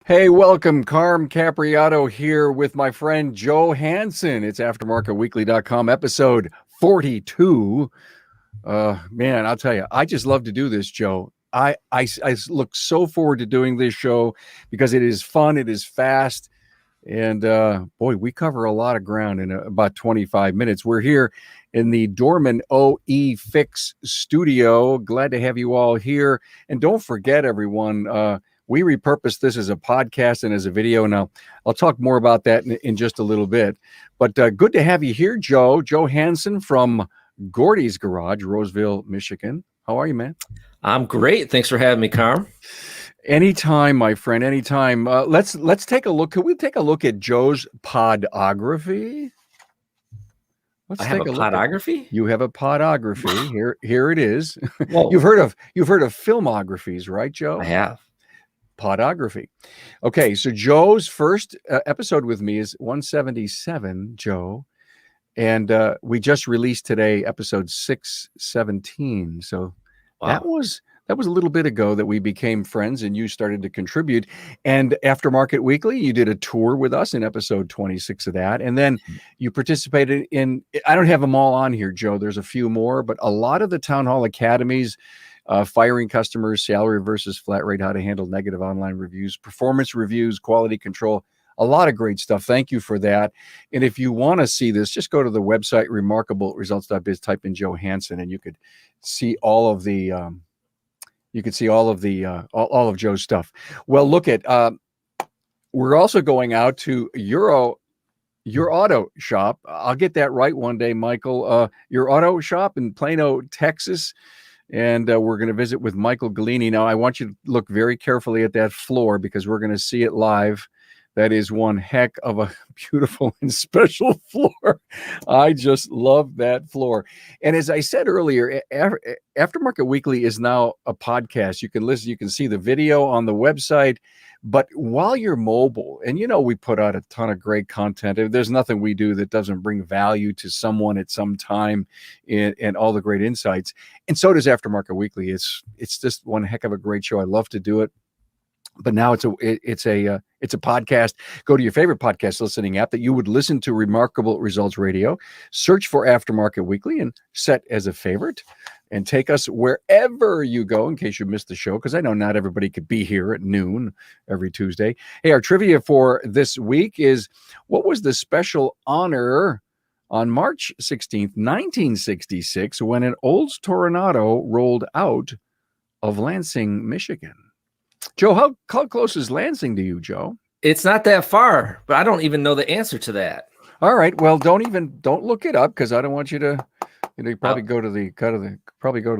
Hey, welcome. Carm Capriato here with my friend Joe Hansen. It's aftermarketweekly.com, episode 42. Man, I'll tell you, I just love to do this, Joe. I look so forward to doing this show because it is fun, it is fast, and boy, we cover a lot of ground in about 25 minutes. We're here in the Dorman OE Fix studio. Glad to have you all here. And don't forget, everyone, we repurposed this as a podcast and as a video. Now, I'll talk more about that in just a little bit. But good to have you here, Joe. Joe Hansen from Gordy's Garage, Roseville, Michigan. How are you, man? I'm great. Thanks for having me, Carm. Anytime, my friend, anytime. Let's take a look. Can we take a look at Joe's podography? I have a podography? You have a podography. Here it is. Whoa. You've heard of filmographies, right, Joe? I have. Podography. Okay, so Joe's first episode with me is 177, Joe. And we just released today episode 617. So Wow. that was a little bit ago that we became friends and you started to contribute. And Aftermarket Weekly, you did a tour with us in episode 26 of that. And then you participated in, I don't have them all on here, Joe. There's a few more, but a lot of the Town Hall Academies, firing customers, salary versus flat rate, how to handle negative online reviews, performance reviews, quality control, a lot of great stuff. Thank you for that. And if you want to see this, just go to the website, remarkableresults.biz, type in Joe Hansen, and you could see all of the, all of Joe's stuff. Well, look at, we're also going out to your auto shop. I'll get that right one day, Michael. Your auto shop in Plano, Texas. And we're going to visit with Michael Galini. Now, I want you to look very carefully at that floor because we're going to see it live. That is one heck of a beautiful and special floor. I just love that floor. And as I said earlier, Aftermarket Weekly is now a podcast. You can listen, you can see the video on the website. But while you're mobile, and we put out a ton of great content. There's nothing we do that doesn't bring value to someone at some time and all the great insights. And so does Aftermarket Weekly. It's just one heck of a great show. I love to do it. But now it's a podcast. Go to your favorite podcast listening app that you would listen to Remarkable Results Radio. Search for Aftermarket Weekly and set as a favorite. And take us wherever you go in case you missed the show, because I know not everybody could be here at noon every Tuesday. Hey, our trivia for this week is, what was the special honor on March 16th, 1966, when an Olds Toronado rolled out of Lansing, Michigan? Joe, how close is Lansing to you, Joe? It's not that far, but I don't even know the answer to that. All right. Well, don't look it up because I don't want you to, you probably go to the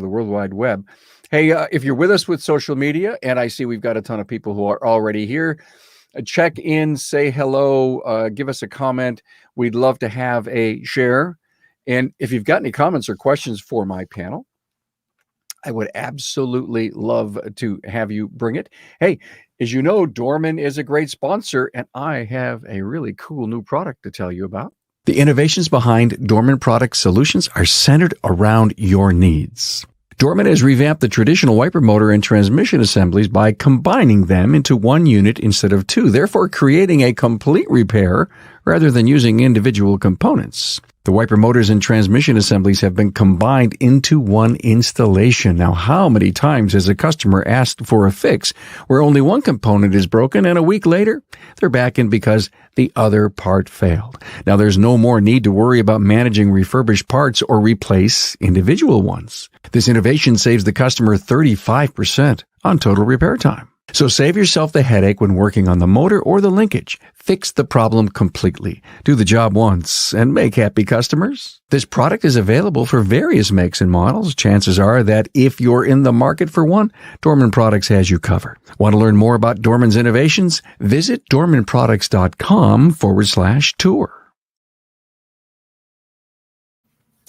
World Wide Web. Hey, if you're with us with social media, and I see we've got a ton of people who are already here, check in, say hello, give us a comment. We'd love to have a share. And if you've got any comments or questions for my panel, I would absolutely love to have you bring it. Hey, as you know, Dorman is a great sponsor, and I have a really cool new product to tell you about. The innovations behind Dorman Product Solutions are centered around your needs. Dorman has revamped the traditional wiper motor and transmission assemblies by combining them into one unit instead of two, therefore creating a complete repair rather than using individual components. The wiper motors and transmission assemblies have been combined into one installation. Now, how many times has a customer asked for a fix where only one component is broken and a week later they're back in because the other part failed? Now, there's no more need to worry about managing refurbished parts or replace individual ones. This innovation saves the customer 35% on total repair time. So save yourself the headache when working on the motor or the linkage. Fix the problem completely. Do the job once and make happy customers. This product is available for various makes and models. Chances are that if you're in the market for one, Dorman Products has you covered. Want to learn more about Dorman's innovations? Visit dormanproducts.com/tour.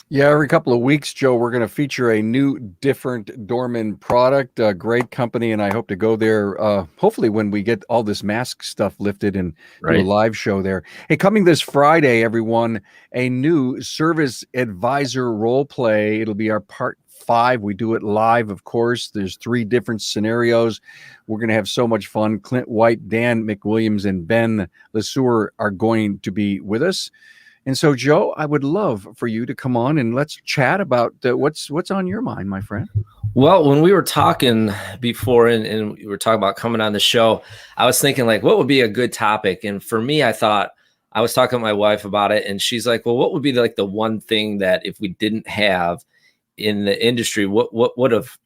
Yeah, every couple of weeks, Joe, we're going to feature a new, different Dorman product. A great company, and I hope to go there, hopefully when we get all this mask stuff lifted and do a live show there. Hey, coming this Friday, everyone, a new Service Advisor role play. It'll be our part 5. We do it live, of course. There's 3 different scenarios. We're going to have so much fun. Clint White, Dan McWilliams, and Ben LeSueur are going to be with us. And so, Joe, I would love for you to come on and let's chat about what's on your mind, my friend. Well, when we were talking before and we were talking about coming on the show, I was thinking like, what would be a good topic? And for me, I thought, I was talking to my wife about it, and she's like, well, what would be like the one thing that if we didn't have in the industry, what would have,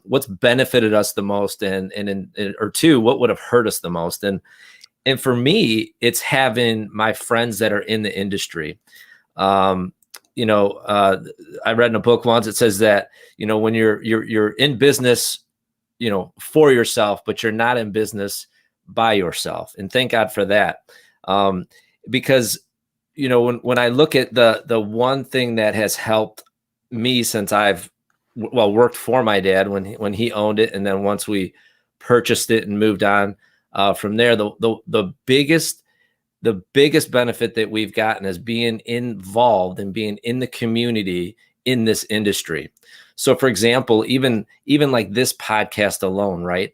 what's benefited us the most, or two, what would have hurt us the most? And for me, it's having my friends that are in the industry. I read in a book once, it says that, when you're in business, for yourself, but you're not in business by yourself. And thank God for that. Because, when I look at the one thing that has helped me since I've worked for my dad when he owned it, and then once we purchased it and moved on from there, the biggest benefit that we've gotten is being involved and being in the community in this industry. So for example, even like this podcast alone, right?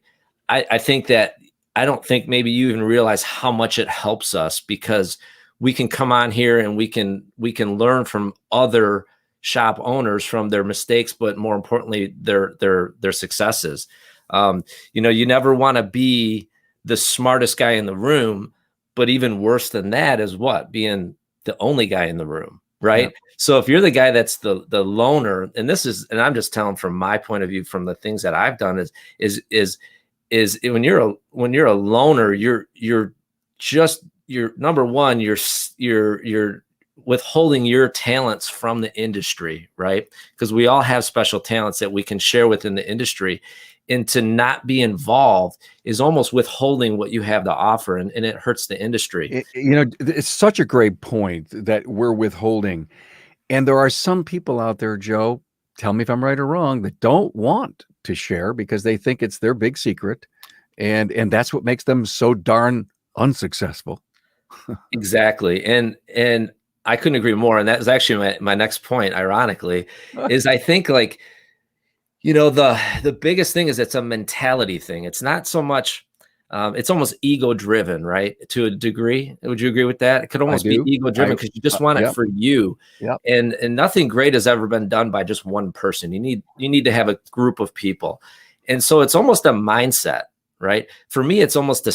I think that, I don't think maybe you even realize how much it helps us, because we can come on here and we can learn from other shop owners, from their mistakes, but more importantly, their successes. You never want to be the smartest guy in the room, but even worse than that is being the only guy in the room, right? Yep. So if you're the guy that's the loner, and I'm just telling from my point of view, from the things that I've done, is when you're a loner, you're number one, you're withholding your talents from the industry, right? Because we all have special talents that we can share within the industry. And to not be involved is almost withholding what you have to offer, and it hurts the industry. It's such a great point that we're withholding. And there are some people out there, Joe, tell me if I'm right or wrong, that don't want to share because they think it's their big secret. And that's what makes them so darn unsuccessful. Exactly. And I couldn't agree more. And that was actually my next point, ironically, is I think like, the biggest thing is it's a mentality thing. It's not so much, it's almost ego driven, right? To a degree. Would you agree with that? It could almost be ego driven because you just want it for you. Yep. And nothing great has ever been done by just one person. You need to have a group of people. And so it's almost a mindset, right? For me, it's almost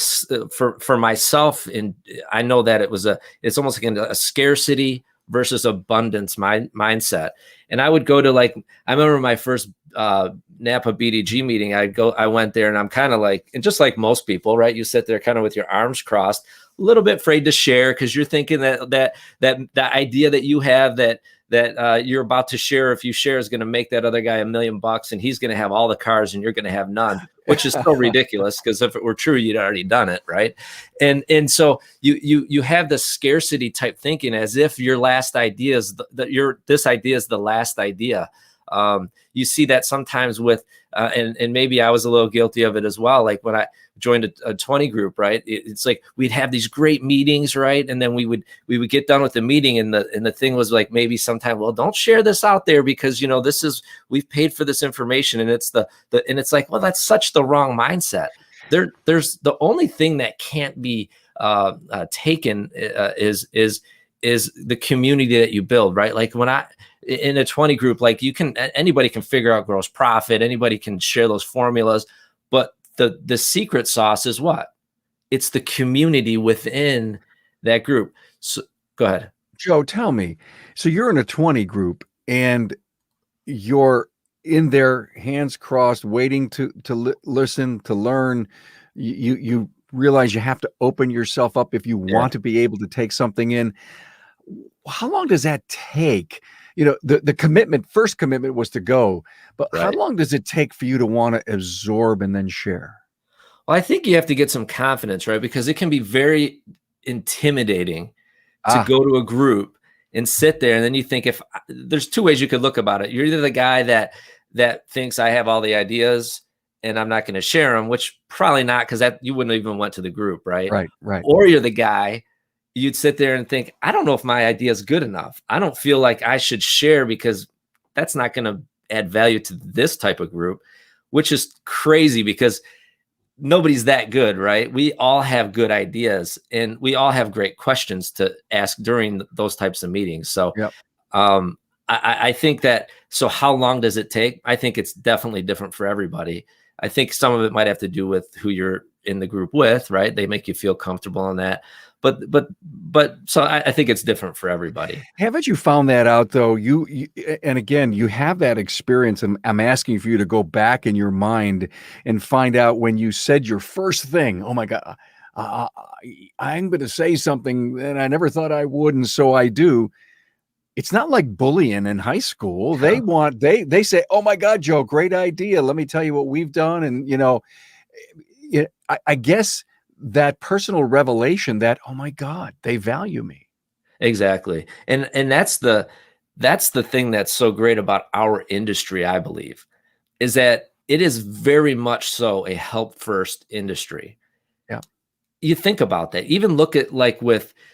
for myself. And I know that it's almost like a scarcity versus abundance mindset. And I would go to I remember my first Napa BDG meeting. I went there and I'm kind of like, and just like most people, right? You sit there kind of with your arms crossed, a little bit afraid to share because you're thinking that idea that you have that you're about to share, if you share, is going to make that other guy $1 million and he's going to have all the cars and you're going to have none, which is so ridiculous because if it were true, you'd already done it, right? And so you have this scarcity type thinking as if your last idea is this idea is the last idea. You see that sometimes with, and maybe I was a little guilty of it as well. Like when I joined a 20 group, right? It's like we'd have these great meetings, right? And then we would get done with the meeting, and the thing was like maybe sometime, well, don't share this out there because we've paid for this information, and it's and it's like, well, that's such the wrong mindset. There's the only thing that can't be taken is the community that you build, right? Like when in a 20 group, like anybody can figure out gross profit, anybody can share those formulas, but the secret sauce is what? It's the community within that group. So go ahead. Joe, tell me, so you're in a 20 group and you're in there, hands crossed, waiting to listen, to learn. You realize you have to open yourself up if you want to be able to take something in. How long does that take? The first commitment was to go, but right. How long does it take for you to want to absorb and then share? Well, I think you have to get some confidence, right? Because it can be very intimidating to go to a group and sit there. And then you think there's two ways you could look about it. You're either the guy that thinks I have all the ideas and I'm not going to share them, which probably not, because you wouldn't even went to the group, right? Right. Or you're the guy, you'd sit there and think, I don't know if my idea is good enough. I don't feel like I should share because that's not going to add value to this type of group, which is crazy because nobody's that good, right? We all have good ideas and we all have great questions to ask during those types of meetings. So, Yep. I think that, so how long does it take? I think it's definitely different for everybody. I think some of it might have to do with who you're in the group with, right? They make you feel comfortable on that. But so I think it's different for everybody. Haven't you found that out though? And again, you have that experience, and I'm asking for you to go back in your mind and find out when you said your first thing. Oh my God, I'm going to say something and I never thought I would, and so I do. It's not like bullying in high school. They say, "Oh my God, Joe, great idea. Let me tell you what we've done." And I guess that personal revelation that, oh my God, they value me. Exactly. And that's the thing that's so great about our industry, I believe, is that it is very much so a help first industry. Yeah. You think about that. Even look at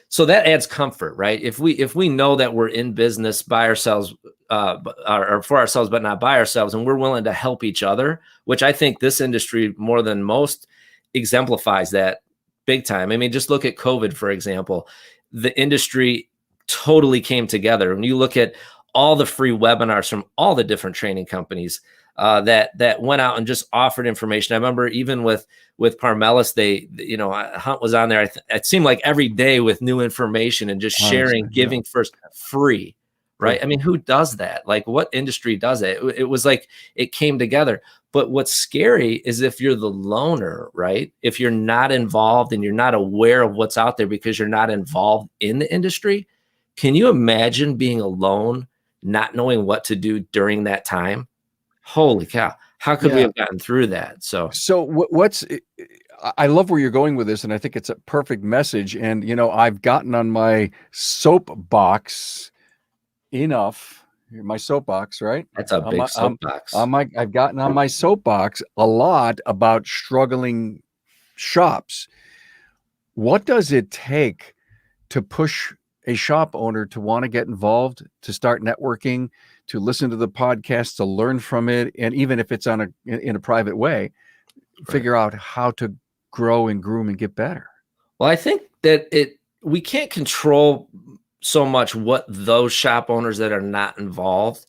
so that adds comfort, right? If we know that we're in business by ourselves, or for ourselves, but not by ourselves, and we're willing to help each other, which I think this industry more than most exemplifies that big time. I mean, just look at COVID, for example. The industry totally came together. When you look at all the free webinars from all the different training companies that went out and just offered information. I remember even with Parmelis, Hunt was on there. It seemed like every day with new information and just sharing, giving first free, right? I mean, who does that? Like, what industry does it? It was like it came together. But what's scary is if you're the loner, right? If you're not involved and you're not aware of what's out there because you're not involved in the industry, can you imagine being alone, not knowing what to do during that time? Holy cow. How could we have gotten through that? So I love where you're going with this, and I think it's a perfect message. And, I've gotten on my soapbox enough. My soapbox, right? That's a big soapbox. I've gotten on my soapbox a lot about struggling shops. What does it take to push a shop owner to want to get involved, to start networking, to listen to the podcast, to learn from it, and even if it's in a private way, figure out how to grow and groom and get better? Well, I think that we can't control so much what those shop owners that are not involved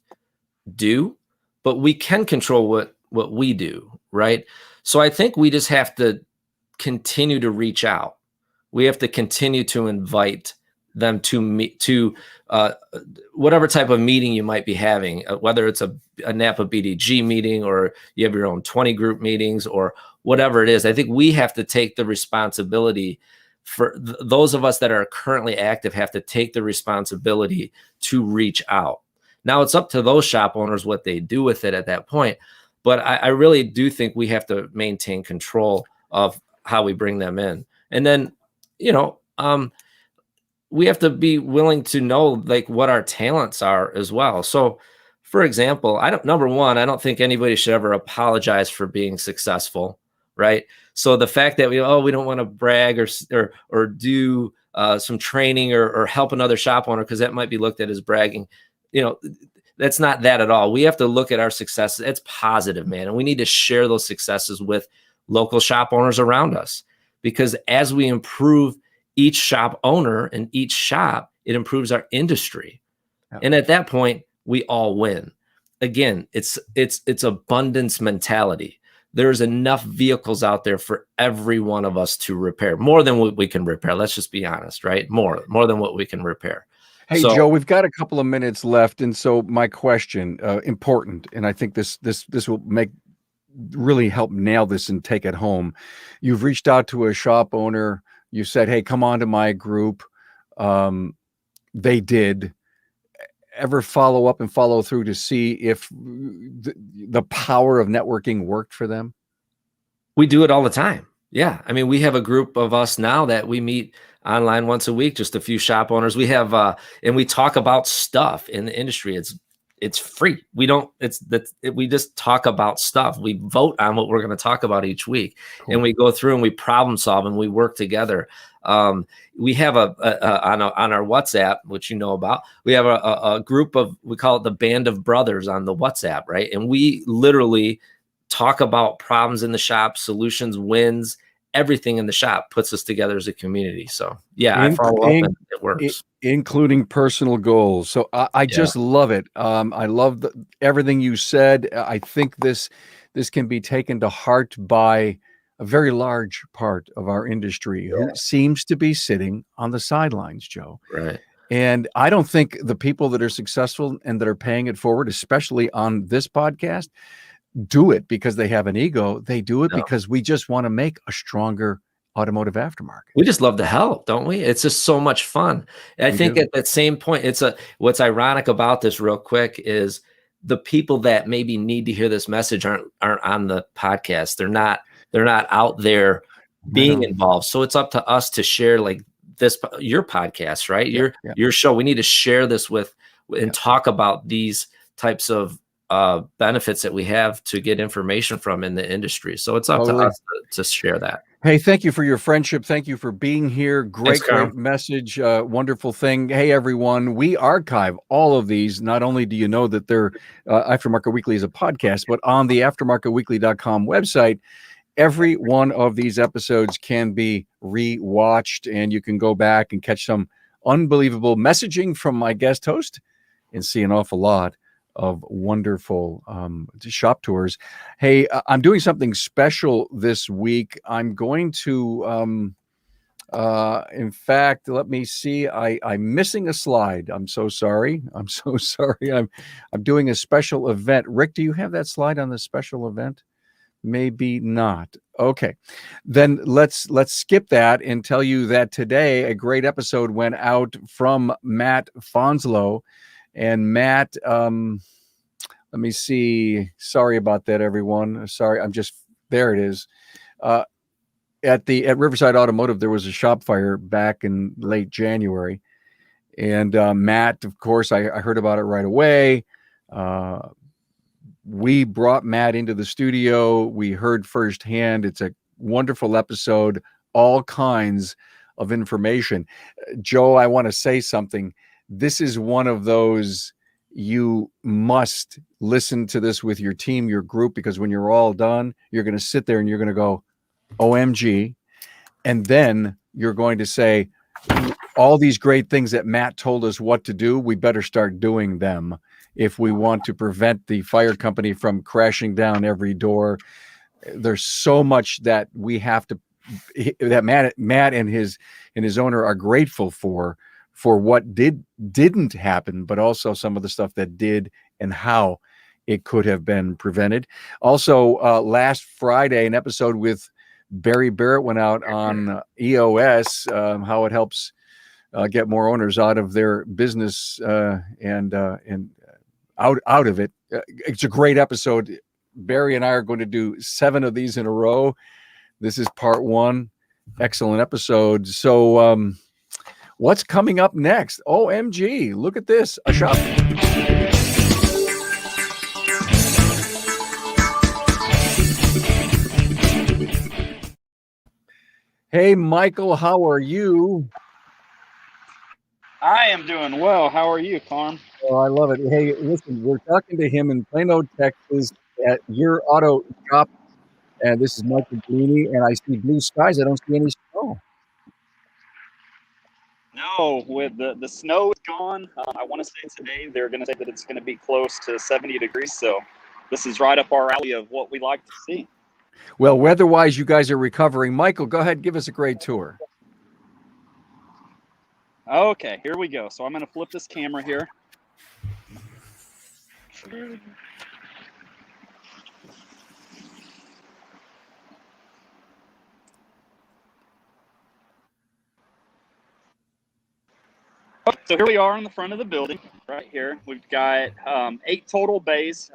do, but we can control what we do, right? So I think we just have to continue to reach out. We have to continue to invite them to meet, to whatever type of meeting you might be having, whether it's a Napa BDG meeting or you have your own 20 group meetings or whatever it is. I think we have to take the responsibility for those of us that are currently active, have to take the responsibility to reach out. Now it's up to those shop owners what they do with it at that point. But I really do think we have to maintain control of how we bring them in. And then, we have to be willing to know what our talents are as well. So for example, number one, I don't think anybody should ever apologize for being successful, right? So the fact that we don't want to brag or do some training or help another shop owner because that might be looked at as bragging, that's not that at all. We have to look at our successes. It's positive, man. And we need to share those successes with local shop owners around us, because as we improve each shop owner and each shop, it improves our industry. Yeah. And at that point, we all win. Again, it's abundance mentality. There's enough vehicles out there for every one of us to repair, more than what we can repair. Let's just be honest, right? More than what we can repair. Hey, Joe, we've got a couple of minutes left. And so my question, important, and I think this will really help nail this and take it home. You've reached out to a shop owner. You said, hey, come on to my group. They did. Ever follow up and follow through to see if the power of networking worked for them? We do it all the time. Yeah. I mean, we have a group of us now that we meet online once a week, just a few shop owners. We have, and we talk about stuff in the industry. it's free. We don't, we just talk about stuff. We vote on what we're going to talk about each week. Cool. And we go through and we problem solve and we work together. We have on our WhatsApp, which you know about, we have a group of, we call it the Band of Brothers on the WhatsApp, right? And we literally talk about problems in the shop, solutions, wins, everything in the shop puts us together as a community. So yeah, I follow up and it works. Including personal goals. So I just love it. I love everything you said. I think this can be taken to heart by a very large part of our industry who seems to be sitting on the sidelines, Joe. Right. And I don't think the people that are successful and that are paying it forward, especially on this podcast, do it because they have an ego. They do it because we just want to make a stronger automotive aftermarket. We just love to help, don't we? It's just so much fun. And I think at that same point, what's ironic about this real quick is the people that maybe need to hear this message aren't on the podcast. They're not out there being involved. So it's up to us to share like your podcast, right? Your show. We need to share this with and talk about these types of benefits that we have to get information from in the industry. So it's up to us to share that. Hey, thank you for your friendship. Thank you for being here. Great message. Wonderful thing. Hey, everyone, we archive all of these. Not only do you know that they're Aftermarket Weekly is a podcast, but on the aftermarketweekly.com website, every one of these episodes can be rewatched, and you can go back and catch some unbelievable messaging from my guest host and see an awful lot of wonderful shop tours. Hey, I'm doing something special this week. I'm going to, in fact, let me see. I'm missing a slide. I'm so sorry. I'm so sorry. I'm doing a special event. Rick, do you have that slide on the special event? Maybe not. Okay, then let's skip that and tell you that today a great episode went out from Matt Fonslow. And Matt, let me see. Sorry about that, everyone. Sorry, there it is. At Riverside Automotive, there was a shop fire back in late January. And Matt, of course, I heard about it right away. We brought Matt into the studio. We heard firsthand. It's a wonderful episode, all kinds of information. Joe, I want to say something. This is one of those, you must listen to this with your team, your group, because when you're all done, you're going to sit there and you're going to go, OMG. And then you're going to say, all these great things that Matt told us what to do, we better start doing them if we want to prevent the fire company from crashing down every door. There's so much that we have to, that Matt and his owner are grateful for what didn't happen, but also some of the stuff that did and how it could have been prevented. Also, last Friday, an episode with Barry Barrett went out on EOS, how it helps get more owners out of their business and out of it. It's a great episode. Barry and I are going to do 7 of these in a row. This is part 1. Excellent episode. So, what's coming up next? OMG, look at this. A shop. Hey, Michael, how are you? I am doing well. How are you, Carm? Oh, I love it. Hey, listen, we're talking to him in Plano, Texas at your auto shop. And this is Michael Bellini, and I see blue skies. I don't see any snow. No, with the snow is gone. I want to say today they're going to say that it's going to be close to 70 degrees. So this is right up our alley of what we like to see. Well, weather-wise, you guys are recovering. Michael, go ahead. Give us a great tour. Okay, here we go. So I'm going to flip this camera here. So here we are in the front of the building right here. We've got 8 total bays,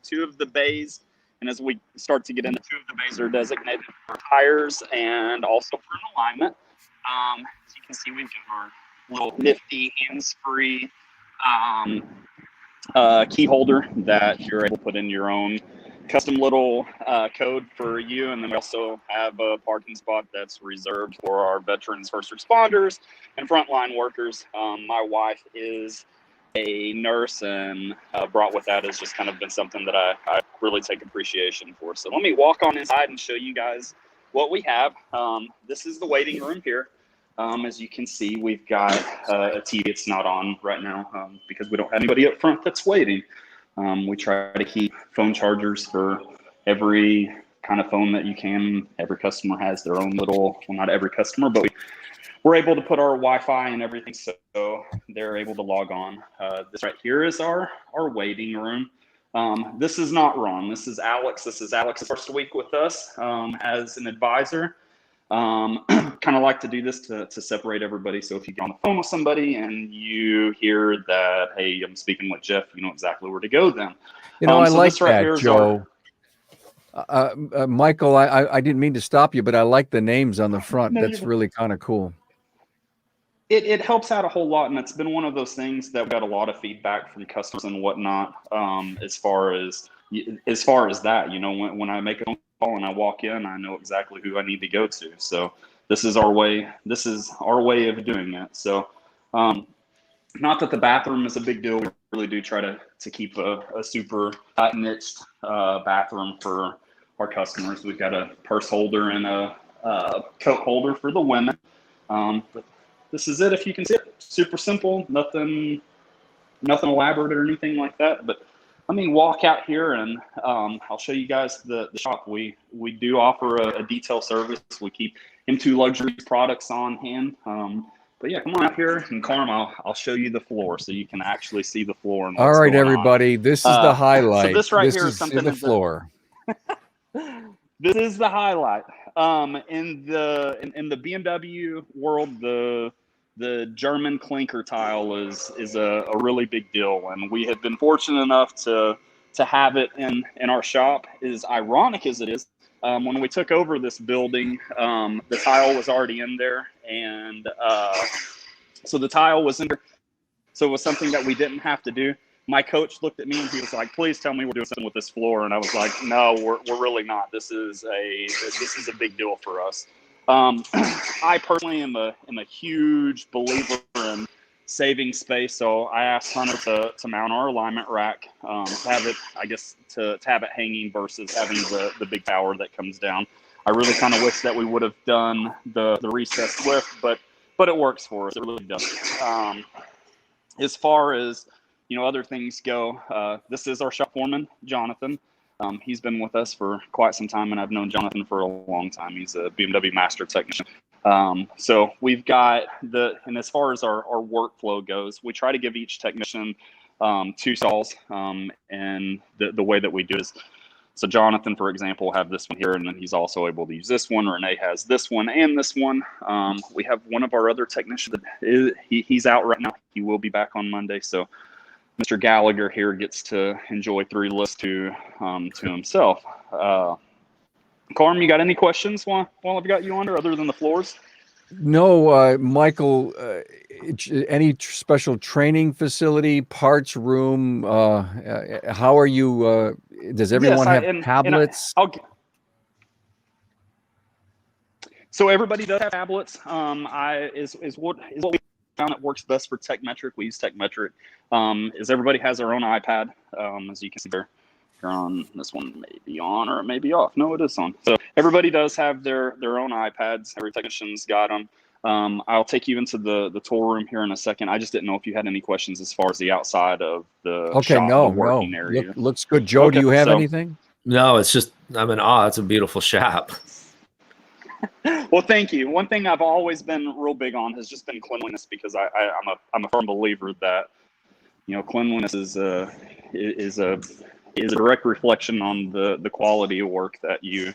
2 of the bays. And as we start to get into 2 of the bays are designated for tires and also for an alignment. As you can see, we've got our little nifty hands-free key holder that you're able to put in your own custom little code for you. And then we also have a parking spot that's reserved for our veterans, first responders, and frontline workers. My wife is a nurse, and brought with that has just kind of been something that I really take appreciation for. So let me walk on inside and show you guys what we have. This is the waiting room here. As you can see, we've got a TV. It's not on right now because we don't have anybody up front that's waiting. We try to keep phone chargers for every kind of phone that you can. Every customer has their own little, well, not every customer, but we're able to put our Wi-Fi and everything, so they're able to log on. This right here is our waiting room. This is not Ron. This is Alex. This is Alex's first week with us as an advisor. Kind of like to do this to separate everybody. So if you get on the phone with somebody and you hear that, hey, I'm speaking with Jeff, you know exactly where to go then. You know, I so like this right that, here is Joe. Michael, I didn't mean to stop you, but I like the names on the front. No, That's really kind of cool. It helps out a whole lot, and it's been one of those things that we got a lot of feedback from customers and whatnot. As far as that, you know, when I make a phone call and I walk in, I know exactly who I need to go to. So this is our way. This is our way of doing it. So, not that the bathroom is a big deal. We really do try to keep a super tight-knit bathroom for our customers. We've got a purse holder and a coat holder for the women. But this is it. If you can see it, super simple, nothing elaborate or anything like that. But let me walk out here and I'll show you guys the shop. We do offer a detail service. We keep M2 luxury products on hand. But yeah, come on out here, and Carm, I'll show you the floor so you can actually see the floor. And all right, everybody, this is the highlight. So this right this here is something the floor. This is the highlight. In the BMW world, the German clinker tile is a really big deal, and we have been fortunate enough to have it in our shop. As ironic as it is, when we took over this building, the tile was already in there, and so the tile was in there. So it was something that we didn't have to do. My coach looked at me and he was like, "Please tell me we're doing something with this floor." And I was like, "No, we're really not. This is a big deal for us." I personally am a huge believer in saving space, so I asked Hunter to mount our alignment rack, have it, I guess, to have it hanging versus having the big tower that comes down. I really kind of wish that we would have done the recessed lift, but it works for us. It really does. As far as other things go, this is our shop foreman, Jonathan. He's been with us for quite some time, and I've known Jonathan for a long time. He's a BMW master technician. So we've got and as far as our workflow goes, we try to give each technician 2 stalls, and the way that we do is, so Jonathan, for example, will have this one here, and then he's also able to use this one. Renee has this one and this one. We have one of our other technicians that he's out right now. He will be back on Monday. So Mr. Gallagher here gets to enjoy 3 lists to himself. Carm, you got any questions while I've got you under, other than the floors? No, Michael, any special training facility, parts room? How are you? Does everyone have tablets? So everybody does have tablets. Is what we found that works best for TechMetric. We use TechMetric. Is everybody has their own iPad. As you can see there. On this one may be on or it may be off. No, it is on. So everybody does have their own iPads. Every technician's got them. I'll take you into the tour room here in a second. I just didn't know if you had any questions as far as the outside of the shop, the working area. Looks good. Joe, do you have anything? No, it's just, I'm in awe. It's a beautiful shop. Well, thank you. One thing I've always been real big on has just been cleanliness, because I'm a firm believer that cleanliness is a direct reflection on the quality of work that you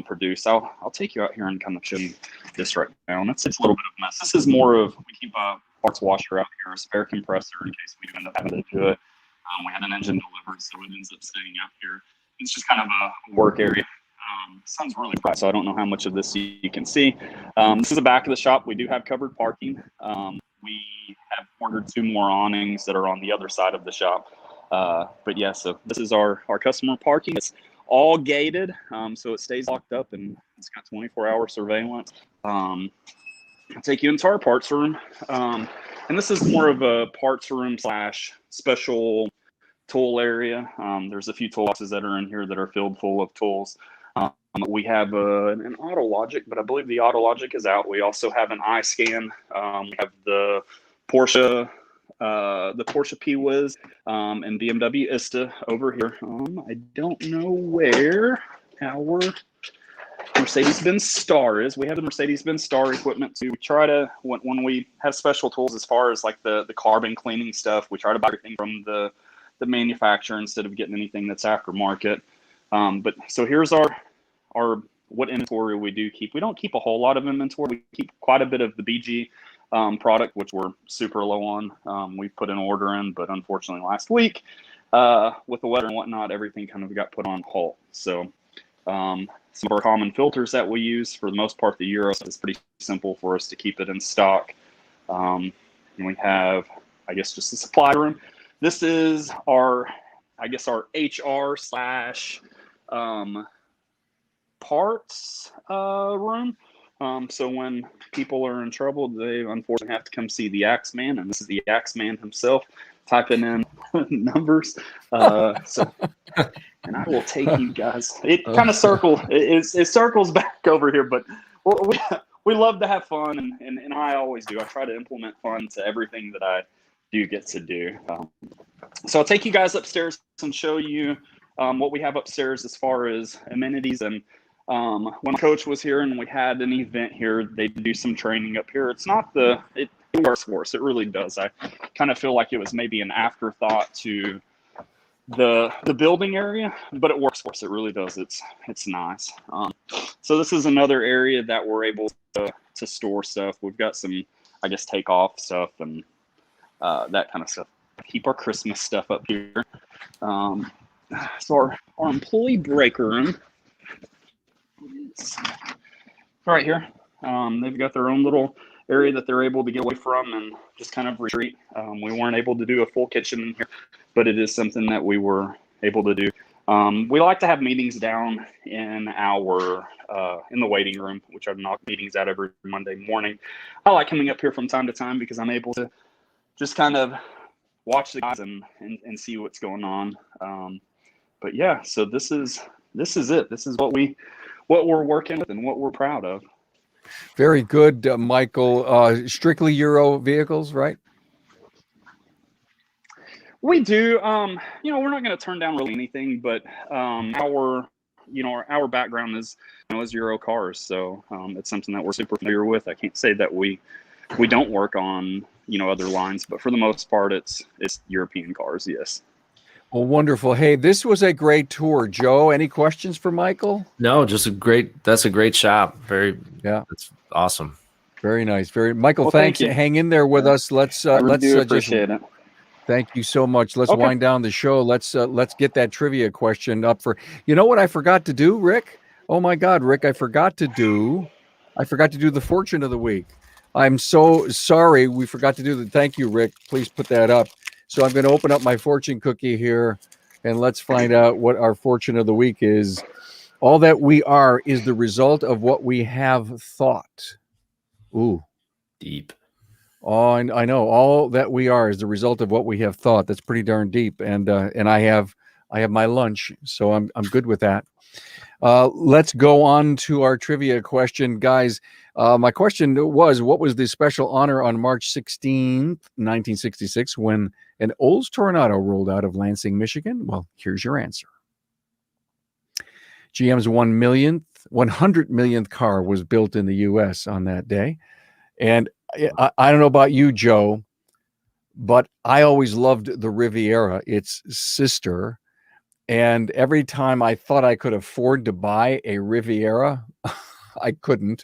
produce. I'll take you out here and kind of show you this right now. It's a little bit of a mess. This is more of, we keep a parts washer out here, a spare compressor in case we do end up having to do it. We had an engine delivered, so it ends up staying out here. It's just kind of a work area. Sounds really bright, so I don't know how much of this you can see. This is the back of the shop. We do have covered parking. We have ordered 2 more awnings that are on the other side of the shop. But yeah, so this is our customer parking. It's all gated, so it stays locked up, and it's got 24-hour surveillance. I'll take you into our parts room, and this is more of a parts room / special tool area. There's a few toolboxes that are in here that are filled full of tools. We have an auto logic, but I believe the auto logic is out. We also have an eye scan. We have the Porsche P-Wiz and BMW Ista over here. I don't know where our Mercedes-Benz Star is. We have the Mercedes-Benz Star equipment too. We try to, when we have special tools as far as like the carbon cleaning stuff, we try to buy everything from the manufacturer instead of getting anything that's aftermarket. But so here's our what inventory we do keep. We don't keep a whole lot of inventory. We keep quite a bit of the BG product, which we're super low on. We put an order in, but unfortunately last week with the weather and whatnot, everything kind of got put on hold. So some of our common filters that we use, for the most part, the Euro is pretty simple for us to keep it in stock. And we have, I guess, just a supply room. This is our HR / parts room. So when people are in trouble, they unfortunately have to come see the Axeman, and this is the Axeman himself typing in numbers. And I will take you guys. It kind of it circles back over here, but we love to have fun, and I always do. I try to implement fun to everything that I do get to do. So I'll take you guys upstairs and show you what we have upstairs as far as amenities. And when Coach was here and we had an event here, they do some training up here. It's not it works for us. It really does. I kind of feel like it was maybe an afterthought to the building area, but it works for us. It really does. It's nice. So this is another area that we're able to store stuff. We've got some, I guess, take off stuff and that kind of stuff. Keep our Christmas stuff up here. So our employee breaker room, it's right here. They've got their own little area that they're able to get away from and just kind of retreat. We weren't able to do a full kitchen in here, but it is something that we were able to do. We like to have meetings down in in the waiting room, which I knock meetings out every Monday morning. I like coming up here from time to time because I'm able to just kind of watch the guys and see what's going on. But yeah, so this is it. This is what we're working with and what we're proud of. Very good, Michael. Strictly Euro vehicles, right? We do. We're not going to turn down really anything, but our background is Euro cars, so it's something that we're super familiar with. I can't say that we don't work on other lines, but for the most part, it's European cars. Yes. Well, wonderful. Hey, this was a great tour, Joe. Any questions for Michael? No, that's a great shop. That's awesome. Very nice. Michael, well, thanks. thank you. Hang in there with us. Let's I really do appreciate it. Thank you so much. Let's wind down the show. Let's get that trivia question up for. You know what I forgot to do, Rick? Oh my God, Rick, I forgot to do the fortune of the week. I'm so sorry. We forgot to do that. Thank you, Rick. Please put that up. So I'm going to open up my fortune cookie here, and let's find out what our fortune of the week is. All that we are is the result of what we have thought. Ooh. Deep. Oh, I know. All that we are is the result of what we have thought. That's pretty darn deep. And I have my lunch, so I'm good with that. Let's go on to our trivia question, guys. My question was, what was the special honor on March 16th, 1966, when an Olds Toronado rolled out of Lansing, Michigan? Well, here's your answer. GM's 100 millionth car was built in the U.S. on that day. And I don't know about you, Joe, but I always loved the Riviera, its sister. And every time I thought I could afford to buy a Riviera, I couldn't.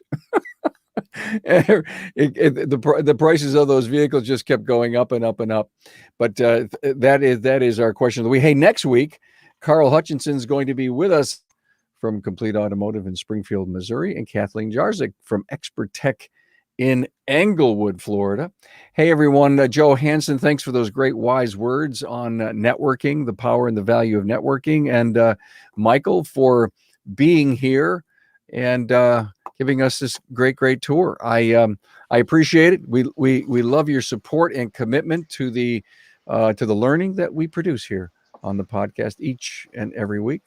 The prices of those vehicles just kept going up and up and up. But that is our question of the week. Hey, next week, Carl Hutchinson's going to be with us from Complete Automotive in Springfield, Missouri, and Kathleen Jarzik from Expert Tech in Englewood, Florida. Hey, everyone. Joe Hansen, thanks for those great wise words on networking, the power and the value of networking. And Michael, for being here and giving us this great tour. I appreciate it. We love your support and commitment to the learning that we produce here on the podcast each and every week.